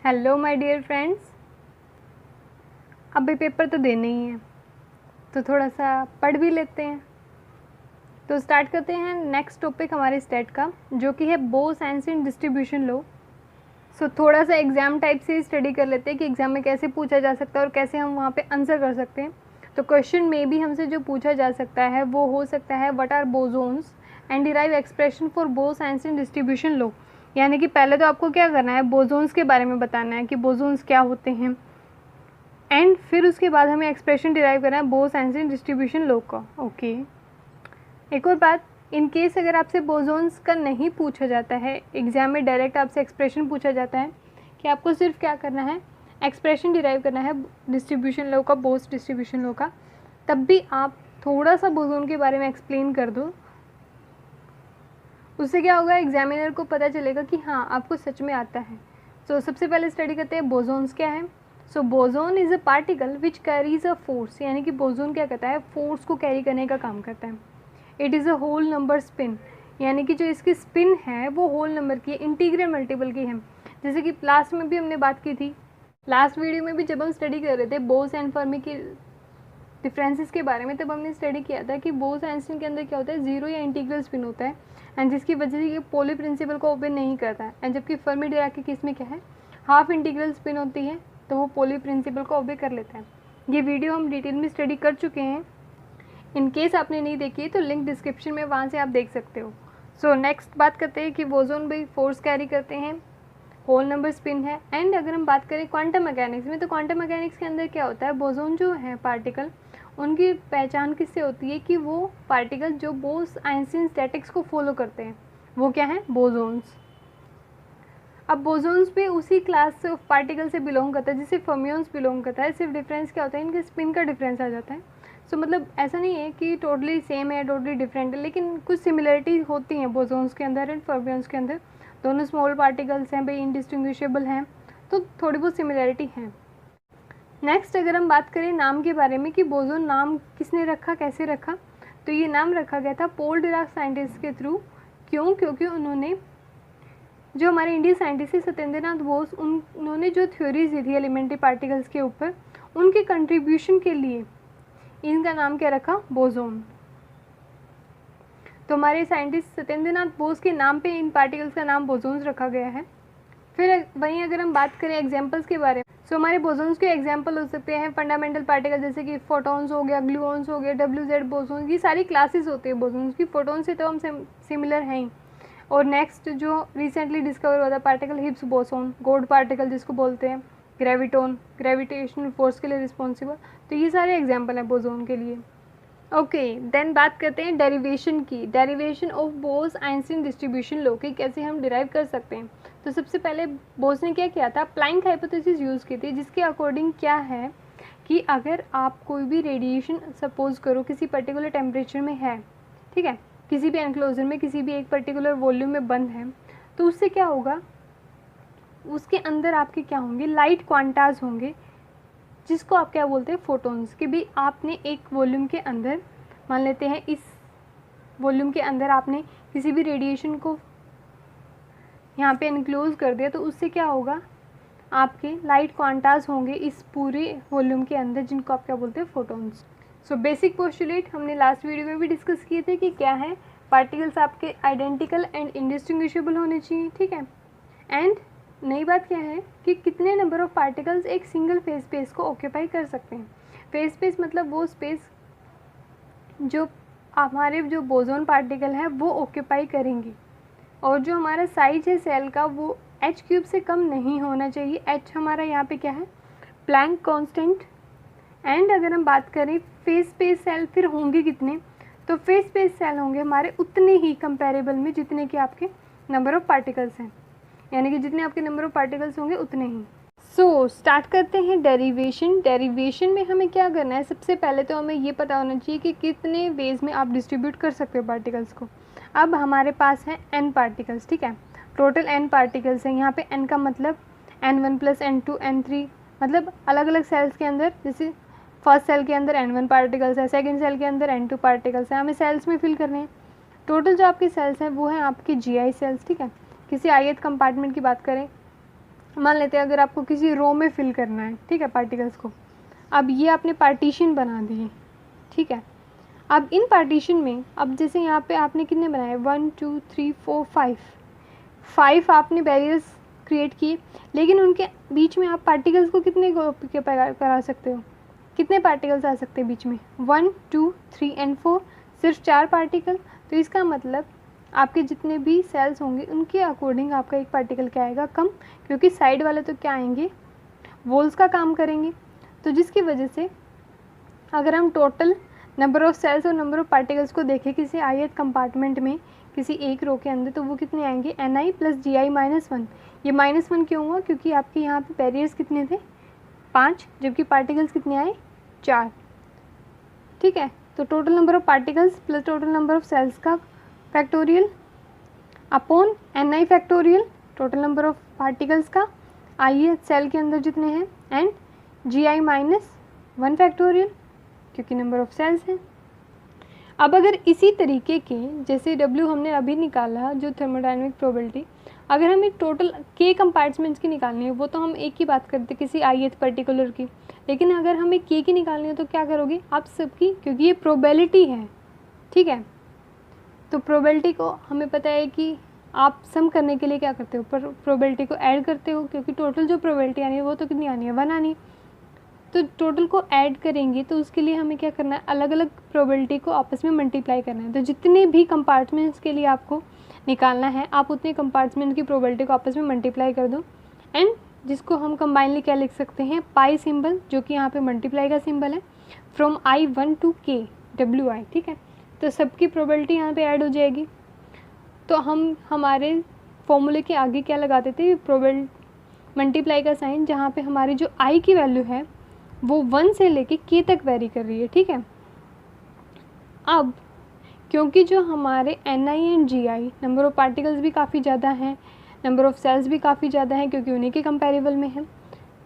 Hello my dear friends. अभी paper तो देने ही है तो थोड़ा सा पढ़ भी लेते हैं। तो स्टार्ट करते हैं नेक्स्ट टॉपिक हमारे स्टेट का, जो कि है बोस-आइंस्टीन एंड डिस्ट्रीब्यूशन लॉ। सो थोड़ा सा एग्ज़ाम टाइप से स्टडी कर लेते हैं कि एग्ज़ाम में कैसे पूछा जा सकता है और कैसे हम वहाँ पे आंसर कर सकते हैं। तो क्वेश्चन में भी हमसे जो पूछा जा सकता है वो हो सकता है what are bosons and derive expression for Bose Einstein distribution law. यानी कि पहले तो आपको क्या करना है, बोसोन्स के बारे में बताना है कि बोसोन्स क्या होते हैं, एंड फिर उसके बाद हमें एक्सप्रेशन डिराइव करना है बोस-आइंस्टीन डिस्ट्रीब्यूशन लॉ का। ओके, एक और बात, इन केस अगर आपसे बोसोन्स का नहीं पूछा जाता है एग्जाम में, डायरेक्ट आपसे एक्सप्रेशन पूछा जाता है कि आपको सिर्फ क्या करना है, एक्सप्रेशन डिराइव करना है डिस्ट्रीब्यूशन लॉ का, बोस डिस्ट्रीब्यूशन लॉ का, तब भी आप थोड़ा सा बोसोन के बारे में एक्सप्लेन कर दो। उससे क्या होगा, एग्जामिनर को पता चलेगा कि हाँ आपको सच में आता है। तो सबसे पहले स्टडी करते हैं बोसोन्स क्या है। So boson is a particle which carries a force, यानी कि बोसोन क्या करता है, फोर्स को कैरी करने का काम करता है। It is a whole number spin, यानी कि जो इसकी स्पिन है वो होल नंबर की है, इंटीग्रल मल्टीपल की है। जैसे कि लास्ट में भी हमने बात की थी, लास्ट वीडियो में भी जब हम स्टडी कर रहे थे बोस एंड फर्मी की डिफरेंसेस के बारे में, तब हमने स्टडी किया था कि बोस-आइंस्टीन के अंदर क्या होता है, जीरो या इंटीग्रल स्पिन होता है, एंड जिसकी वजह से ये पोली प्रिंसिपल को ओपन नहीं करता है। एंड जबकि फर्मी डिराक के केस में क्या है, हाफ इंटीग्रल स्पिन होती है, तो वो पोली प्रिंसिपल को ओबे कर लेता है। ये वीडियो हम डिटेल में स्टडी कर चुके हैं। इन केस आपने नहीं देखी तो लिंक डिस्क्रिप्शन में, वहाँ से आप देख सकते हो। सो नेक्स्ट बात करते हैं कि बोसोन भी फोर्स कैरी करते हैं, होल नंबर स्पिन है। एंड अगर हम बात करें क्वांटम मैकेनिक्स में, तो क्वांटम मैकेनिक्स के अंदर क्या होता है, बोसोन जो है पार्टिकल, उनकी पहचान किससे होती है कि वो पार्टिकल जो बोस-आइंस्टीन स्टैटिक्स को फॉलो करते हैं, वो क्या है, बोसोन्स। अब बोसोन्स भी उसी क्लास से ऑफ पार्टिकल से बिलोंग करता है जिसे फर्मियंस बिलोंग करता है। सिर्फ डिफरेंस क्या होता है, इनके स्पिन का डिफरेंस आ जाता है। सो मतलब ऐसा नहीं है कि टोटली सेम है, टोटली डिफरेंट है, लेकिन कुछ सिमिलरिटी होती हैं बोसोन्स के अंदर एंड फर्मियंस के अंदर। दोनों स्मॉल पार्टिकल्स हैं भाई, इंडिस्टिंग्विशेबल हैं, तो थोड़ी बहुत सिमिलरिटी है। नेक्स्ट अगर हम बात करें नाम के बारे में कि बोसोन नाम किसने रखा, कैसे रखा, तो ये नाम रखा गया था पोल डिराक साइंटिस्ट के थ्रू। क्यों, क्योंकि उन्होंने, जो हमारे इंडियन साइंटिस्ट है सत्येंद्रनाथ बोस, उन्होंने जो थ्योरीज दी थी एलिमेंट्री पार्टिकल्स के ऊपर, उनके कंट्रीब्यूशन के लिए इनका नाम क्या रखा, बोसोन। तो हमारे साइंटिस्ट सत्येंद्रनाथ बोस के नाम पे इन पार्टिकल्स का नाम बोसोन्स रखा गया है। फिर वहीं अगर हम बात करें एग्जाम्पल्स के बारे में, सो हमारे बोसोन्स के एग्जाम्पल हो सकते हैं फंडामेंटल पार्टिकल, जैसे कि फोटॉन्स हो गया, ग्लूऑन्स हो गया, WZ बोसोन, ये सारी क्लासेस होती है बोसोन्स की। फोटोन से तो हम सिमिलर हैं ही। और नेक्स्ट जो रिसेंटली डिस्कवर हुआ था particle, Higgs boson, God particle जिसको बोलते हैं, ग्रेविटोन, ग्रेविटेशनल फोर्स के लिए रिस्पॉन्सिबल, तो ये सारे एग्जाम्पल हैं बोसोन के लिए। ओके, देन बात करते हैं डेरिवेशन की, derivation of Bose-Einstein distribution law की, कैसे हम डिराइव कर सकते हैं। तो सबसे पहले बोस ने क्या किया था, प्लैंक हाइपोथेसिस यूज़ की थी, जिसके अकॉर्डिंग क्या है कि अगर आप कोई भी रेडिएशन सपोज करो किसी पर्टिकुलर टेम्परेचर में है, ठीक है, किसी भी एनक्लोजर में, किसी भी एक पर्टिकुलर वॉल्यूम में बंद है, तो उससे क्या होगा, उसके अंदर आपके क्या होंगे, लाइट क्वांटाज होंगे, जिसको आप क्या बोलते हैं, फोटोन्स। कि भी आपने एक वॉल्यूम के अंदर, मान लेते हैं इस वॉल्यूम के अंदर आपने किसी भी रेडिएशन को यहाँ पे एनक्लोज कर दिया, तो उससे क्या होगा, आपके लाइट क्वांटाज होंगे इस पूरे वॉल्यूम के अंदर, जिनको आप क्या बोलते हैं, फोटोन्स। सो बेसिक पोस्टुलेट हमने लास्ट वीडियो में भी डिस्कस किए थे कि क्या है, पार्टिकल्स आपके आइडेंटिकल एंड इंडिस्टिंग्विशेबल होने चाहिए, ठीक है। एंड नई बात क्या है कि कितने नंबर ऑफ पार्टिकल्स एक सिंगल फेज स्पेस को ऑक्यूपाई कर सकते हैं। फेज स्पेस मतलब वो स्पेस जो हमारे जो बोसोन पार्टिकल है वो ऑक्यूपाई करेंगी, और जो हमारा साइज है सेल का वो h³ से कम नहीं होना चाहिए। h हमारा यहाँ पे क्या है, प्लैंक कांस्टेंट। एंड अगर हम बात करें फेज स्पेस सेल फिर होंगे कितने, तो फेज स्पेस सेल होंगे हमारे उतने ही कंपेरेबल में जितने कि आपके नंबर ऑफ पार्टिकल्स हैं, यानी कि जितने आपके नंबर ऑफ पार्टिकल्स होंगे उतने ही। सो स्टार्ट करते हैं डेरिवेशन। डेरिवेशन में हमें क्या करना है, सबसे पहले तो हमें ये पता होना चाहिए कि कितने वेज में आप डिस्ट्रीब्यूट कर सकते हो पार्टिकल्स को। अब हमारे पास है n पार्टिकल्स, ठीक है, टोटल n पार्टिकल्स हैं। यहाँ पे n का मतलब n1 + n2 n3, मतलब अलग अलग सेल्स के अंदर, जैसे फर्स्ट सेल के अंदर n1 पार्टिकल्स है, सेकेंड सेल के अंदर n2 पार्टिकल्स हैं, हमें सेल्स में फिल करने हैं। टोटल जो आपके सेल्स हैं वो हैं आपके GI सेल्स, ठीक है। किसी आयत कंपार्टमेंट की बात करें मान लेते हैं अगर आपको किसी रो में फिल करना है, ठीक है, पार्टिकल्स को। अब ये आपने पार्टीशन बना दिए, ठीक है। अब इन पार्टीशन में, अब जैसे यहाँ पे आपने कितने बनाए, 1 2 3 4 5 आपने बैरियर्स क्रिएट किए, लेकिन उनके बीच में आप पार्टिकल्स को कितने करा सकते हो, कितने पार्टिकल्स आ सकते हैं बीच में, 1 2 3 एंड 4, सिर्फ 4 पार्टिकल। तो इसका मतलब आपके जितने भी सेल्स होंगे उनके अकॉर्डिंग आपका एक पार्टिकल क्या आएगा, कम, क्योंकि साइड वाले तो क्या आएंगे, वॉल्स का काम करेंगे। तो जिसकी वजह से अगर हम टोटल नंबर ऑफ़ सेल्स और नंबर ऑफ़ पार्टिकल्स को देखें किसी आयत कंपार्टमेंट में, किसी एक रो के अंदर, तो वो कितने आएंगे, Ni प्लस Gi-1। ये -1 क्यों हुआ, क्योंकि आपके यहाँ पे बैरियर्स कितने थे, 5, जबकि पार्टिकल्स कितने आए, 4, ठीक है। तो total number of particles plus total number of cells का factorial upon Ni factorial, total number of particles का आइए सेल के अंदर जितने हैं, एंड Gi-1 फैक्टोरियल, क्योंकि नंबर ऑफ़ सेल्स हैं। अब अगर इसी तरीके के जैसे W हमने अभी निकाला जो थर्मोडायनेमिक प्रोबेबिलिटी, अगर हमें टोटल K कंपार्टमेंट्स की निकालनी है, वो तो हम एक की बात करते किसी ith पर्टिकुलर की, लेकिन अगर हमें K की निकालनी है तो क्या करोगे आप सबकी, क्योंकि ये प्रोबेबिलिटी है, ठीक है। तो प्रोबेबिलिटी को हमें पता है कि आप सम करने के लिए क्या करते हो, पर प्रोबेबिलिटी को ऐड करते हो, क्योंकि टोटल जो प्रोबेबिलिटी आनी है वो तो कितनी आनी है, 1 आनी है। तो टोटल को ऐड करेंगे तो उसके लिए हमें क्या करना है, अलग अलग प्रोबेबिलिटी को आपस में मल्टीप्लाई करना है। तो जितने भी कंपार्टमेंट्स के लिए आपको निकालना है, आप उतने कंपार्टमेंट की प्रोबेबिलिटी को आपस में मल्टीप्लाई कर दो, एंड जिसको हम कंबाइनली क्या लिख सकते हैं, पाई सिंबल, जो कि यहाँ पे मल्टीप्लाई का सिंबल है, from I1 to K WI, ठीक है। तो सबकी प्रोबेबिलिटी यहाँ पे ऐड हो जाएगी। तो हम हमारे फॉर्मूले के आगे क्या लगाते थे, प्रोबेबिलिटी मल्टीप्लाई का साइन, जहाँ पे हमारी जो I की वैल्यू है वो 1 से लेके K तक वेरी कर रही है, ठीक है। अब क्योंकि जो हमारे Ni and Gi number of particles भी काफ़ी ज़्यादा हैं, नंबर ऑफ़ सेल्स भी काफ़ी ज़्यादा हैं, क्योंकि उन्हीं के कंपेरेबल में है,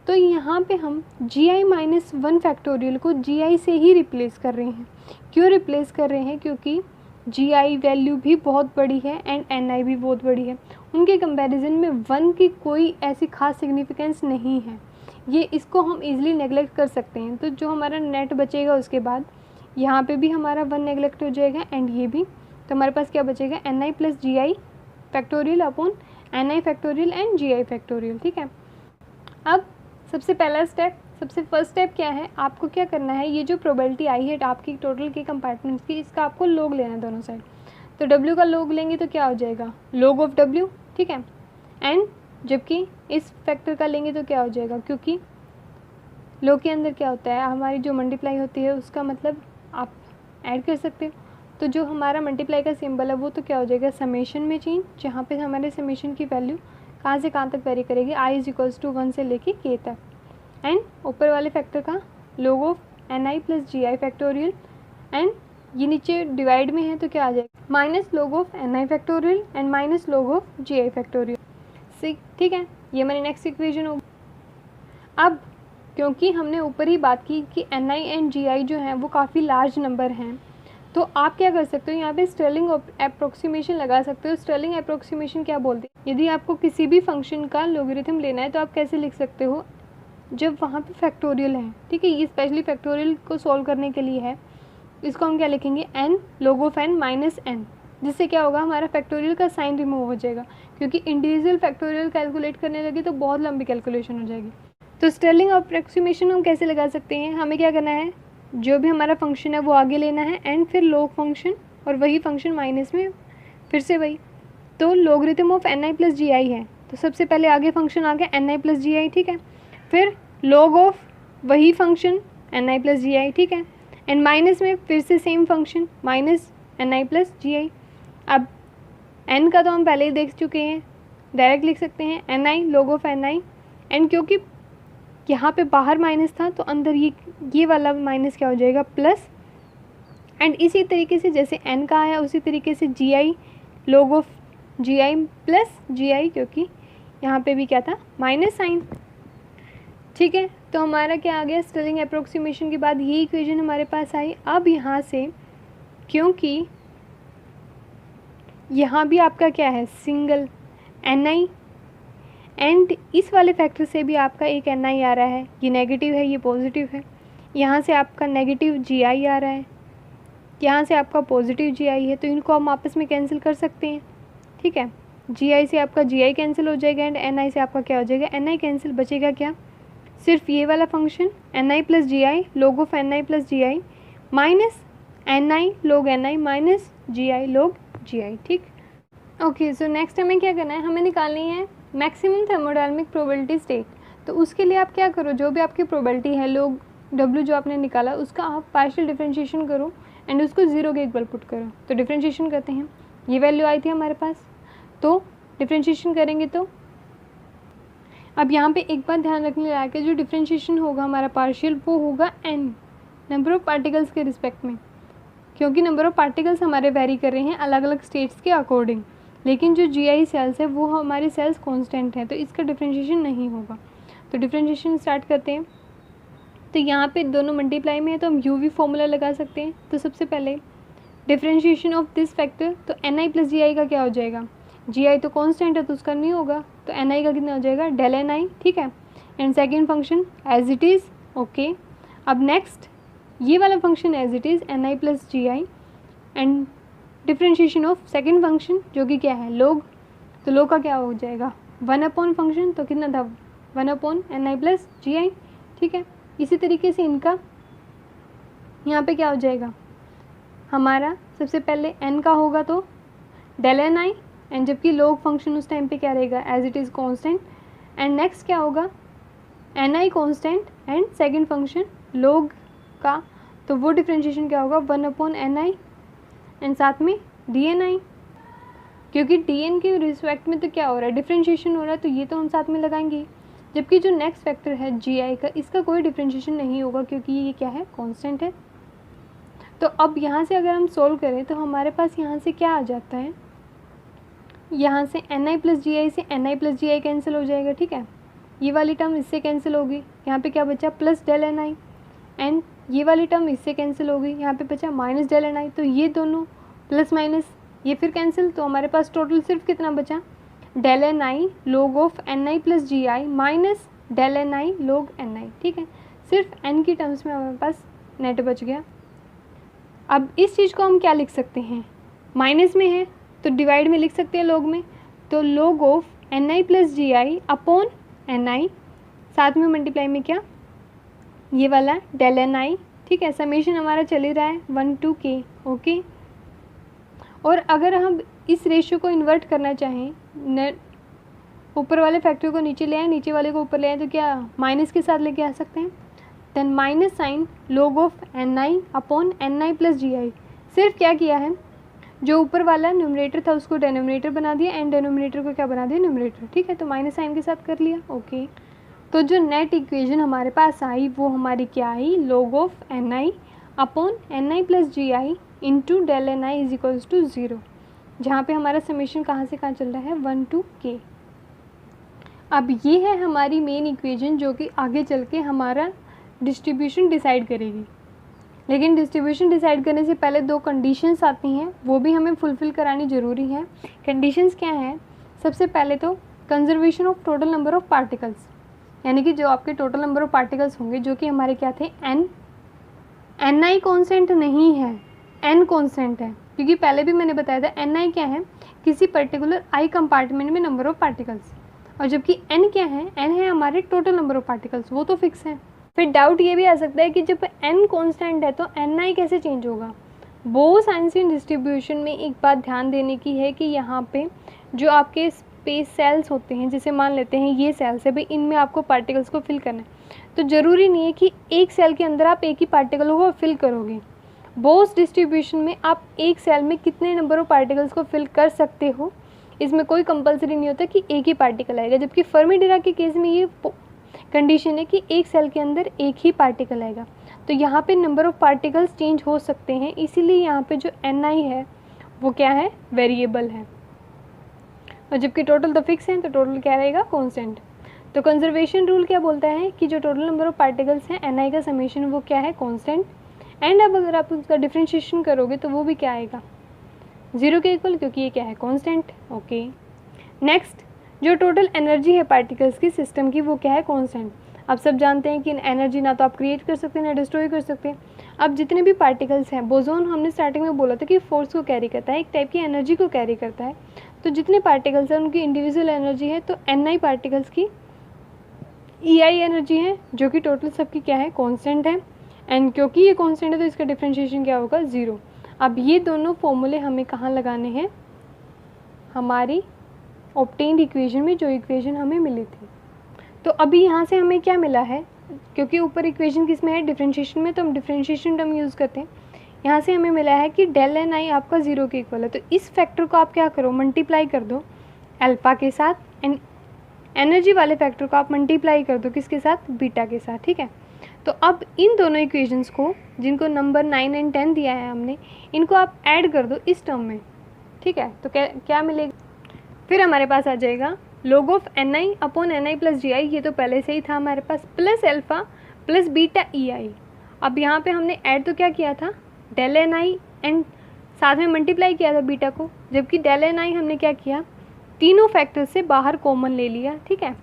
तो यहाँ पे हम Gi-1 फैक्टोरियल को Gi से ही रिप्लेस कर रहे हैं। क्यों रिप्लेस कर रहे हैं, क्योंकि Gi वैल्यू भी बहुत बड़ी है एंड Ni भी बहुत बड़ी है, उनके कंपैरिजन में 1 की कोई ऐसी खास सिग्निफिकेंस नहीं है, ये इसको हम इजीली नेगलेक्ट कर सकते हैं। तो जो हमारा नेट बचेगा उसके बाद यहाँ पे भी हमारा 1 नेगलेक्ट हो जाएगा एंड ये भी, तो हमारे पास क्या बचेगा, Ni plus Gi factorial upon Ni factorial and Gi factorial, ठीक है। अब सबसे पहला स्टेप, सबसे फर्स्ट स्टेप क्या है, आपको क्या करना है, ये जो प्रोबेबिलिटी आई है आपकी टोटल के कंपार्टमेंट्स की, इसका आपको लॉग लेना है दोनों साइड। तो W का लॉग लेंगे तो क्या हो जाएगा, लॉग ऑफ W, ठीक है। एंड जबकि इस फैक्टर का लेंगे तो क्या हो जाएगा, क्योंकि लॉग के अंदर क्या होता है, हमारी जो मल्टीप्लाई होती है उसका मतलब आप ऐड कर सकते हो। तो जो हमारा मल्टीप्लाई का सिंबल है वो तो क्या हो जाएगा, समेशन में चेंज, जहाँ पे हमारे समेशन की वैल्यू कहाँ से कहाँ तक वेरी करेगी, I = 1 से लेके K तक, एंड ऊपर वाले फैक्टर का log of Ni plus Gi factorial, and ये नीचे डिवाइड में है तो क्या आ जाएगा, minus log of Ni factorial and minus log of Gi factorial, ठीक है। ये हमारी नेक्स्ट इक्वेशन होगी। अब क्योंकि हमने ऊपर ही बात की कि Ni एंड Gi जो हैं वो काफ़ी लार्ज नंबर हैं, तो आप क्या कर सकते हो, यहाँ पे स्टर्लिंग अप्रोक्सीमेशन लगा सकते हो। स्टर्लिंग अप्रोक्सीमेशन क्या बोलते हैं, यदि आपको किसी भी फंक्शन का लॉगरिथम लेना है तो आप कैसे लिख सकते हो, जब वहाँ पे फैक्टोरियल है, ठीक है, ये स्पेशली फैक्टोरियल को सॉल्व करने के लिए है। इसको हम क्या लिखेंगे, n log of n minus n, जिससे क्या होगा, हमारा फैक्टोरियल का साइन रिमूव हो जाएगा, क्योंकि इंडिविजुअल फैक्टोरियल कैलकुलेट करने लगे तो बहुत लंबी कैलकुलेशन हो जाएगी। तो स्टर्लिंग अप्रोक्सीमेशन हम कैसे लगा सकते हैं, हमें क्या करना है, जो भी हमारा फंक्शन है वो आगे लेना है एंड फिर log फंक्शन, और वही फंक्शन माइनस में फिर से वही। तो logarithm of Ni plus Gi है, तो सबसे पहले आगे फंक्शन आ गया Ni प्लस Gi, ठीक है, फिर log ऑफ वही फंक्शन Ni प्लस Gi, ठीक है, एंड माइनस में फिर से same function minus Ni plus Gi। अब n का तो हम पहले ही देख चुके हैं, डायरेक्ट लिख सकते हैं Ni log of Ni, and क्योंकि यहाँ पे बाहर माइनस था तो अंदर ये वाला माइनस क्या हो जाएगा, प्लस, एंड इसी तरीके से जैसे n का आया उसी तरीके से Gi log of Gi plus Gi, क्योंकि यहाँ पे भी क्या था, माइनस साइन, ठीक है। तो हमारा क्या आ गया, स्टर्लिंग अप्रोक्सीमेशन के बाद ये इक्वेशन हमारे पास आई। अब यहाँ से क्योंकि यहाँ भी आपका क्या है, सिंगल Ni एंड इस वाले फैक्टर से भी आपका एक Ni आ रहा है, ये नेगेटिव है, ये पॉजिटिव है। यहाँ से आपका नेगेटिव Gi आ रहा है, यहाँ से आपका पॉजिटिव Gi है, तो इनको हम आपस में कैंसिल कर सकते हैं, ठीक है। Gi से आपका Gi कैंसिल हो जाएगा एंड Ni से आपका क्या हो जाएगा, Ni कैंसिल, बचेगा क्या, सिर्फ ये वाला function Ni plus Gi log of Ni plus Gi minus Ni log Ni minus Gi log Gi, ठीक। ओके, सो नेक्स्ट हमें क्या करना है, हमें निकालनी है मैक्सिमम थर्मोडायनामिक प्रोबेबिलिटी स्टेट। तो उसके लिए आप क्या करो, जो भी आपकी प्रोबेबिलिटी है log W जो आपने निकाला उसका आप पार्शियल डिफरेंशिएशन करो एंड उसको 0 के इक्वल पुट करो। तो डिफरेंशिएशन करते हैं, ये वैल्यू आई थी हमारे पास, तो डिफरेंशिएशन करेंगे तो अब यहाँ पे एक बात ध्यान रखने लायक है, जो डिफरेंशिएशन होगा हमारा पार्शियल वो होगा n नंबर ऑफ़ पार्टिकल्स के रिस्पेक्ट में, क्योंकि नंबर ऑफ़ पार्टिकल्स हमारे वेरी कर रहे हैं अलग अलग स्टेट्स के अकॉर्डिंग, लेकिन जो Gi सेल्स है वो हमारे सेल्स कांस्टेंट है, तो इसका डिफरेंशिएशन नहीं होगा। तो डिफरेंशिएशन स्टार्ट करते हैं। तो यहाँ पे दोनों मल्टीप्लाई में है तो हम UV फॉर्मूला लगा सकते हैं। तो सबसे पहले डिफरेंशिएशन ऑफ दिस फैक्टर, तो Ni प्लस Gi का क्या हो जाएगा, Gi तो कांस्टेंट है तो उसका नहीं होगा, तो Ni का कितना हो जाएगा, डेल Ni, ठीक है। And second function as it is, okay. अब नेक्स्ट ये वाला function as it is Ni plus Gi and differentiation of second function जो कि क्या है log, तो log का क्या हो जाएगा 1 अपॉन फंक्शन, तो कितना था 1 अपॉन Ni प्लस Gi, ठीक है। इसी तरीके से इनका यहाँ पे क्या हो जाएगा, हमारा सबसे पहले n का होगा तो डेल Ni एंड जबकि log फंक्शन उस टाइम पे क्या रहेगा as it is constant, and next क्या होगा Ni constant and second function log का, तो वो डिफरेंशिएशन क्या होगा 1 अपॉन Ni एंड साथ में dni, क्योंकि dn के रिस्पेक्ट में तो क्या हो रहा है डिफरेंशिएशन हो रहा है, तो ये तो हम साथ में लगाएंगे। जबकि जो नेक्स्ट फैक्टर है Gi का, इसका कोई डिफरेंशिएशन नहीं होगा क्योंकि ये क्या है कांस्टेंट है। तो अब यहाँ से अगर हम सोल्व करें तो हमारे पास यहाँ से क्या आ जाता है, यहाँ से Ni प्लस Gi से Ni प्लस Gi कैंसिल हो जाएगा, ठीक है। ये वाली टर्म इससे कैंसिल होगी, यहाँ पे क्या बचा प्लस डेल Ni, एंड ये वाली टर्म इससे कैंसिल होगी, यहाँ पे बचा माइनस डेल Ni, तो ये दोनों प्लस माइनस ये फिर कैंसिल, तो हमारे पास टोटल सिर्फ कितना बचा del Ni log of Ni plus Gi minus del Ni log Ni, ठीक है। सिर्फ n की टर्म्स में हमारे पास नेट बच गया। अब इस चीज़ को हम क्या लिख सकते हैं, माइनस में है तो डिवाइड में लिख सकते हैं log में, तो log of Ni plus Gi अपॉन Ni, साथ में मल्टीप्लाई में क्या ये वाला डेल Ni, ठीक है। समेशन हमारा चल ही रहा है 1 to k, ओके। और अगर हम इस रेशियो को इन्वर्ट करना चाहें, ऊपर वाले फैक्टर को नीचे ले आए, नीचे वाले को ऊपर ले आए, तो क्या माइनस के साथ लेके आ सकते हैं, then minus sign log of Ni upon Ni plus Gi। सिर्फ क्या किया है, जो ऊपर वाला न्यूमरेटर था उसको डेनोमिनेटर बना दिया एंड डेनोमिनेटर को क्या बना दिया न्यूमरेटर, ठीक है। तो माइनस साइन के साथ कर लिया, ओके। तो जो नेट इक्वेशन हमारे पास आई वो हमारी क्या आई, log of Ni upon Ni plus Gi into del Ni is equals to 0, जहाँ पे हमारा समेशन कहाँ से कहाँ चल रहा है 1 to k। अब ये है हमारी मेन इक्वेशन जो कि आगे चल के हमारा डिस्ट्रीब्यूशन डिसाइड करेगी। लेकिन डिस्ट्रीब्यूशन डिसाइड करने से पहले दो कंडीशंस आती हैं, वो भी हमें फुलफ़िल करानी ज़रूरी है। कंडीशंस क्या हैं, सबसे पहले तो conservation of total number of particles, यानी कि जो आपके टोटल नंबर ऑफ़ पार्टिकल्स होंगे जो कि हमारे क्या थे Ni कॉन्स्टेंट नहीं है, n कॉन्स्टेंट है, क्योंकि पहले भी मैंने बताया था Ni क्या है, किसी पर्टिकुलर i कंपार्टमेंट में नंबर ऑफ़ पार्टिकल्स, और जबकि n क्या है, n है हमारे टोटल नंबर ऑफ़ पार्टिकल्स, वो तो फिक्स है। फिर डाउट ये भी आ सकता है कि जब n कांस्टेंट है तो Ni कैसे चेंज होगा। बोस-आइंस्टीन डिस्ट्रीब्यूशन में एक बात ध्यान देने की है कि यहाँ पे जो आपके स्पेस सेल्स होते हैं, जैसे मान लेते हैं ये सेल्स है भाई, इनमें आपको पार्टिकल्स को फिल करना है, तो ज़रूरी नहीं है कि एक सेल के अंदर आप एक ही पार्टिकल को फिल करोगे। बोस डिस्ट्रीब्यूशन में आप एक सेल में कितने नंबर ऑफ पार्टिकल्स को फिल कर सकते हो, इसमें कोई कंपलसरी नहीं होता कि एक ही पार्टिकल आएगा, जबकि फर्मी-डिराक के केस में ये कंडीशन है कि एक सेल के अंदर एक ही पार्टिकल आएगा। तो यहाँ पे नंबर ऑफ़ पार्टिकल्स चेंज हो सकते हैं, इसीलिए यहाँ पे जो Ni है वो क्या है, वेरिएबल है, और जबकि टोटल तो फिक्स है, तो टोटल क्या रहेगा, कांस्टेंट। तो कंजर्वेशन रूल क्या बोलता है कि जो टोटल नंबर ऑफ़ पार्टिकल्स हैं Ni का समेशन वो क्या है, कांस्टेंट। एंड अब अगर आप उसका डिफ्रेंशिएशन करोगे तो वो भी क्या आएगा, 0 के इक्वल, क्योंकि ये क्या है, कांस्टेंट, ओके। नेक्स्ट जो टोटल एनर्जी है पार्टिकल्स की सिस्टम की वो क्या है, कांस्टेंट। आप सब जानते हैं कि एनर्जी ना तो आप क्रिएट कर सकते हैं ना डिस्ट्रॉय कर सकते हैं। अब जितने भी पार्टिकल्स हैं, बोसोन हमने स्टार्टिंग में बोला था कि फोर्स को कैरी करता है, एक टाइप की एनर्जी को कैरी करता है। तो जितने पार्टिकल्स हैं उनकी इंडिविजुअल एनर्जी है, तो Ni पार्टिकल्स की EI एनर्जी है जो कि टोटल सबकी क्या है, कांस्टेंट है। एंड क्योंकि ये कांस्टेंट है तो इसका डिफरेंशिएशन क्या होगा, 0। अब ये दोनों फॉर्मूले हमें कहाँ लगाने हैं, हमारी ऑब्टेन्ड इक्वेशन में, जो इक्वेशन हमें मिली थी। तो अभी यहाँ से हमें क्या मिला है, क्योंकि ऊपर इक्वेशन किस में है, डिफरेंशिएशन में, तो हम डिफरेंशिएशन टर्म यूज़ करते हैं। यहाँ से हमें मिला है कि डेल Ni आपका 0 के इक्वल है। तो इस फैक्टर को आप क्या करो, मल्टीप्लाई कर दो अल्फ़ा के साथ, एंड एनर्जी वाले फैक्टर को आप मल्टीप्लाई कर दो किसके साथ, बीटा के साथ, ठीक है। तो अब इन दोनों इक्वेशंस को, जिनको नंबर 9 एंड 10 दिया है हमने, इनको आप ऐड कर दो इस टर्म में, ठीक है। तो क्या मिलेगा, फिर हमारे पास आ जाएगा log of Ni upon Ni plus Gi, ये तो पहले से ही था हमारे पास, plus alpha plus beta EI। अब यहाँ पे हमने ऐड तो क्या किया था, डेल Ni एंड साथ में मल्टीप्लाई किया था बीटा को, जबकि डेल Ni हमने क्या किया, तीनों फैक्टर से बाहर कॉमन ले लिया, ठीक है।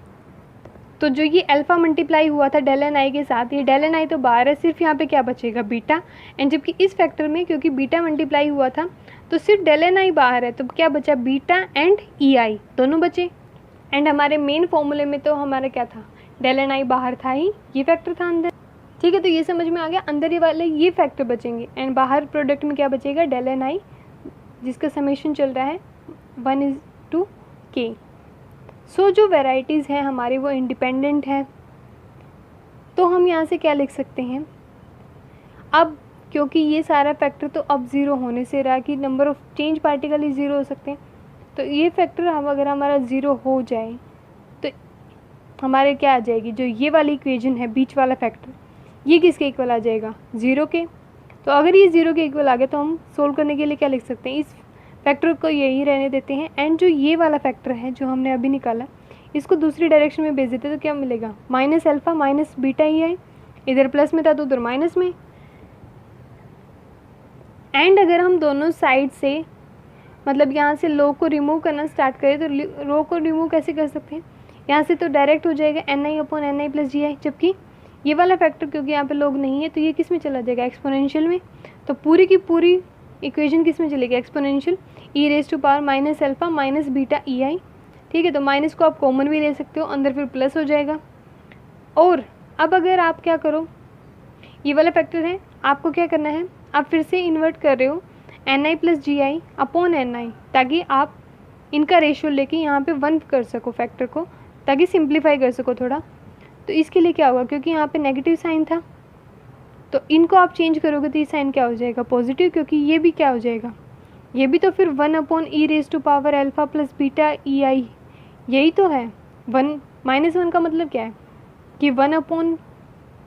तो जो ये अल्फ़ा मल्टीप्लाई हुआ था डेल Ni के साथ, ये डेल Ni तो बाहर है, सिर्फ यहाँ पे क्या बचेगा, बीटा। एंड जबकि इस फैक्टर में क्योंकि बीटा मल्टीप्लाई हुआ था तो सिर्फ डेल Ni बाहर है, तो क्या बचा, बीटा एंड EI दोनों बचे। एंड हमारे मेन फॉर्मूले में तो हमारा क्या था, डेल Ni बाहर था ही, ये फैक्टर था अंदर, ठीक है। तो ये समझ में आ गया, अंदर ये वाले ये फैक्टर बचेंगे एंड बाहर प्रोडक्ट में क्या बचेगा, डेल Ni, जिसका समेशन चल रहा है 1:k। सो जो वेराइटीज़ हैं हमारी वो इंडिपेंडेंट है। तो हम यहाँ से क्या लिख सकते हैं, अब क्योंकि ये सारा फैक्टर तो अब 0 होने से रहा कि नंबर ऑफ चेंज पार्टिकल ही 0 हो सकते हैं, तो ये फैक्टर हम अगर हमारा 0 हो जाए तो हमारे क्या आ जाएगी, जो ये वाली इक्वेशन है बीच वाला फैक्टर, ये किसके इक्वल आ जाएगा, 0 के। तो अगर ये 0 के इक्वल आ गया तो हम सोल्व करने के लिए क्या लिख सकते हैं, इस फैक्टर को यही रहने देते हैं। एंड जो ये वाला फैक्टर है जो हमने अभी निकाला, इसको दूसरी डायरेक्शन में भेज देते तो क्या मिलेगा, minus alpha minus beta EI, इधर प्लस में था तो उधर माइनस में। एंड अगर हम दोनों साइड से, मतलब यहाँ से लो को रिमूव करना स्टार्ट करें तो रो को रिमूव कैसे कर सकते हैं, यहाँ से तो डायरेक्ट हो जाएगा Ni upon Ni plus Gi, जबकि ये वाला फैक्टर क्योंकि यहाँ पे लोग नहीं है तो ये किस में चला जाएगा, एक्सपोनेंशियल में। तो पूरी की पूरी इक्वेशन किस में चलेगी, exponential, e raise to power minus alpha minus beta EI, ठीक है। तो माइनस को आप कॉमन भी ले सकते हो, अंदर फिर प्लस हो जाएगा। और अब अगर आप क्या करो, ये वाला फैक्टर है, आपको क्या करना है, आप फिर से इन्वर्ट कर रहे हो Ni प्लस Gi अपॉन Ni, ताकि आप इनका रेशियो लेके यहाँ पे 1 कर सको फैक्टर को, ताकि सिंप्लीफाई कर सको थोड़ा। तो इसके लिए क्या होगा, क्योंकि यहाँ पे नेगेटिव साइन था तो इनको आप चेंज करोगे तो ये साइन क्या हो जाएगा, पॉजिटिव, क्योंकि ये भी क्या हो जाएगा, ये भी तो फिर 1 upon e raise to power alpha plus beta EI, यही तो है। 1 माइनस 1 का मतलब क्या है कि 1 अपॉन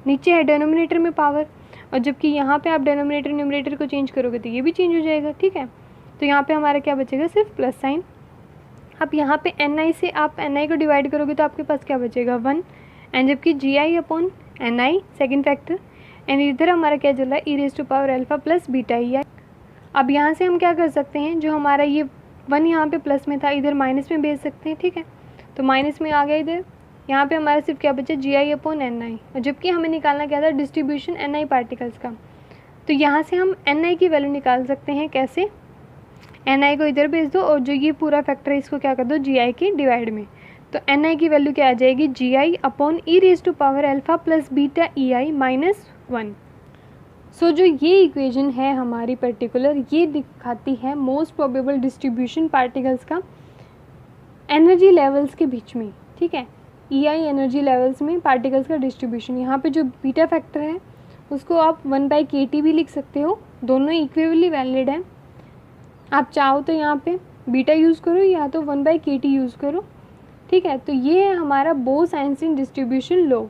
नीचे है डिनोमिनेटर में पावर, और जबकि यहाँ पे आप डिनोमिनेटर न्यूमरेटर को चेंज करोगे तो ये भी चेंज हो जाएगा, ठीक है। तो यहाँ पे हमारा क्या बचेगा, सिर्फ प्लस साइन। अब यहाँ पे Ni से आप Ni को डिवाइड करोगे तो आपके पास क्या बचेगा, 1, एंड जबकि Gi अपॉन Ni सेकेंड फैक्टर, एंड इधर हमारा क्या चल रहा है, e raise to power alpha plus beta EI। अब यहाँ से हम क्या कर सकते हैं, जो हमारा ये 1 यहाँ पे प्लस में था इधर माइनस में भेज सकते हैं, ठीक है। तो माइनस में आ गया इधर, यहाँ पे हमारा सिर्फ क्या बचा, Gi अपॉन Ni, और जबकि हमें निकालना क्या था, डिस्ट्रीब्यूशन Ni पार्टिकल्स का। तो यहाँ से हम Ni की वैल्यू निकाल सकते हैं, कैसे, Ni को इधर भेज दो और जो ये पूरा फैक्टर है इसको क्या कर दो, Gi के डिवाइड में। तो Ni की वैल्यू क्या आ जाएगी, Gi upon e raise to power alpha plus beta EI minus 1। So जो ये इक्वेशन है हमारी पर्टिकुलर, ये दिखाती है मोस्ट प्रोबेबल डिस्ट्रीब्यूशन पार्टिकल्स का एनर्जी लेवल्स के बीच में, ठीक है। EI एनर्जी लेवल्स में पार्टिकल्स का डिस्ट्रीब्यूशन, यहाँ पे जो बीटा फैक्टर है उसको आप 1/kT भी लिख सकते हो, दोनों इक्विवली वैलिड है। आप चाहो तो यहाँ पे बीटा यूज़ करो या तो 1/kT यूज़ करो, ठीक है। तो ये है हमारा बोस-आइंस्टीन डिस्ट्रीब्यूशन लॉ।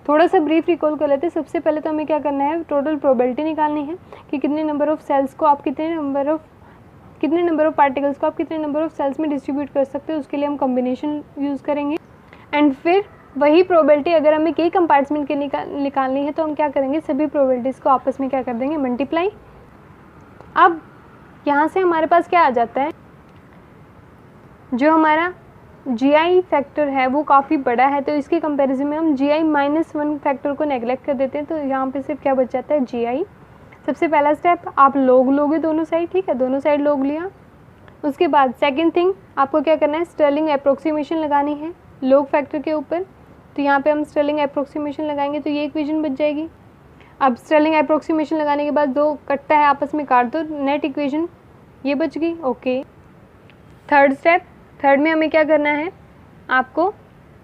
थोड़ा सा ब्रीफ रिकॉल कर लेते हैं। सबसे पहले तो हमें क्या करना है, टोटल प्रोबेबिलिटी निकालनी है कि कितने नंबर ऑफ सेल्स को आप कितने नंबर ऑफ पार्टिकल्स को आप कितने नंबर ऑफ सेल्स में डिस्ट्रीब्यूट कर सकते हो, उसके लिए हम कॉम्बिनेशन यूज़ करेंगे। एंड फिर वही प्रोबेबिलिटी अगर हमें कई कंपार्टमेंट के निकालनी है तो हम क्या करेंगे, सभी प्रोबेबिलिटीज़ को आपस में क्या कर देंगे, मल्टीप्लाई। अब यहाँ से हमारे पास क्या आ जाता है, जो हमारा GI फैक्टर है वो काफ़ी बड़ा है, तो इसके कंपैरिजन में हम GI-1 फैक्टर को नेगलेक्ट कर देते हैं, तो यहाँ पे सिर्फ क्या बच जाता है GI। सबसे पहला स्टेप आप लोग लोगे दोनों साइड, ठीक है, दोनों साइड लोग लिया। उसके बाद सेकंड थिंग आपको क्या करना है, स्टर्लिंग अप्रोक्सीमेशन लगानी है लोग फैक्टर के ऊपर, तो यहाँ पे हम स्टर्लिंग अप्रोक्सीमेशन लगाएंगे तो ये इक्वेशन बच जाएगी। अब स्टर्लिंग अप्रोक्सीमेशन लगाने के बाद दो कटता है आपस में काट दो, नेट इक्वेशन ये बच गई। ओके, थर्ड स्टेप, थर्ड में हमें क्या करना है, आपको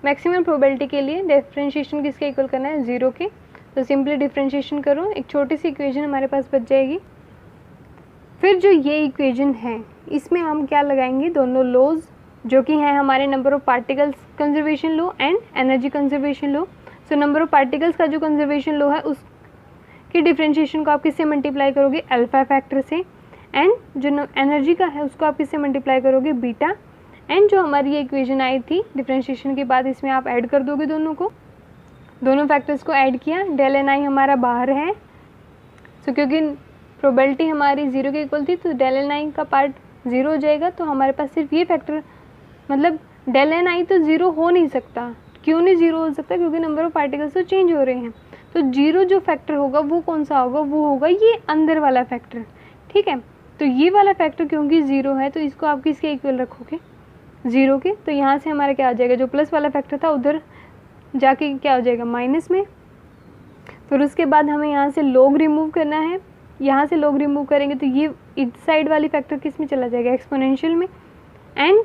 मैक्सिमम प्रोबेबिलिटी के लिए डिफरेंशिएशन किसके इक्वल करना है, 0 के, तो सिंपली डिफरेंशिएशन करो, एक छोटी सी इक्वेशन हमारे पास बच जाएगी। फिर जो ये इक्वेशन है इसमें हम क्या लगाएंगे, दोनों लॉज जो कि हैं हमारे number of particles conservation law and energy conservation law. So number of particles का जो कंजर्वेशन लॉ है उसकी डिफरेंशिएशन को आप किससे मल्टीप्लाई करोगे, अल्फा फैक्टर से, एंड जो एनर्जी का है उसको आप किससे मल्टीप्लाई करोगे, बीटा। एंड जो हमारी ये इक्वेशन आई थी डिफरेंशिएशन के बाद इसमें आप ऐड कर दोगे दोनों को, दोनों फैक्टर्स को ऐड किया, डेल एन आई हमारा बाहर है। सो क्योंकि प्रोबेबिलिटी हमारी 0 के इक्वल थी तो डेल एन आई का पार्ट 0 हो जाएगा, तो हमारे पास सिर्फ ये फैक्टर, मतलब डेल एन आई तो 0 हो नहीं सकता। क्यों नहीं 0 हो सकता, क्योंकि नंबर ऑफ पार्टिकल्स तो चेंज हो रहे हैं। तो 0 जो फैक्टर होगा वो कौन सा होगा, वो होगा ये अंदर वाला फैक्टर, ठीक है। तो ये वाला फैक्टर क्योंकि 0 है तो इसको आप किसके इक्वल रखोगे, 0 के, तो यहाँ से हमारा क्या आ जाएगा, जो प्लस वाला फैक्टर था उधर जाके क्या हो जाएगा, माइनस में। फिर उसके बाद हमें यहाँ से लॉग रिमूव करना है, यहाँ से लॉग रिमूव करेंगे तो ये इस साइड वाली फैक्टर किस में चला जाएगा, एक्सपोनेंशियल में। एंड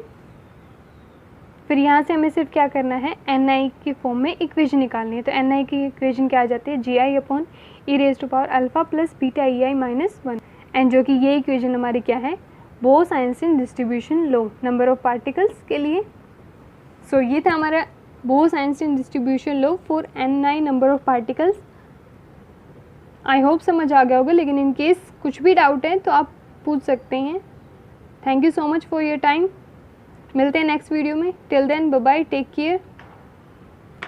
फिर यहाँ से हमें सिर्फ क्या करना है, एन आई की फॉर्म में इक्वेशन निकालनी है। तो एन आई की इक्वेशन क्या आ जाती है, GI/e⁻α plus beta EI-1। And जो कि ये इक्वेशन हमारी क्या है, Bose-Einstein distribution law number of particles के लिए। सो ये था हमारा Bose-Einstein distribution law for Ni number of particles. I hope समझ आ गया होगा, लेकिन इन केस कुछ भी डाउट है तो आप पूछ सकते हैं। Thank you so much for your time. मिलते हैं नेक्स्ट वीडियो में। Till then bye bye, take care.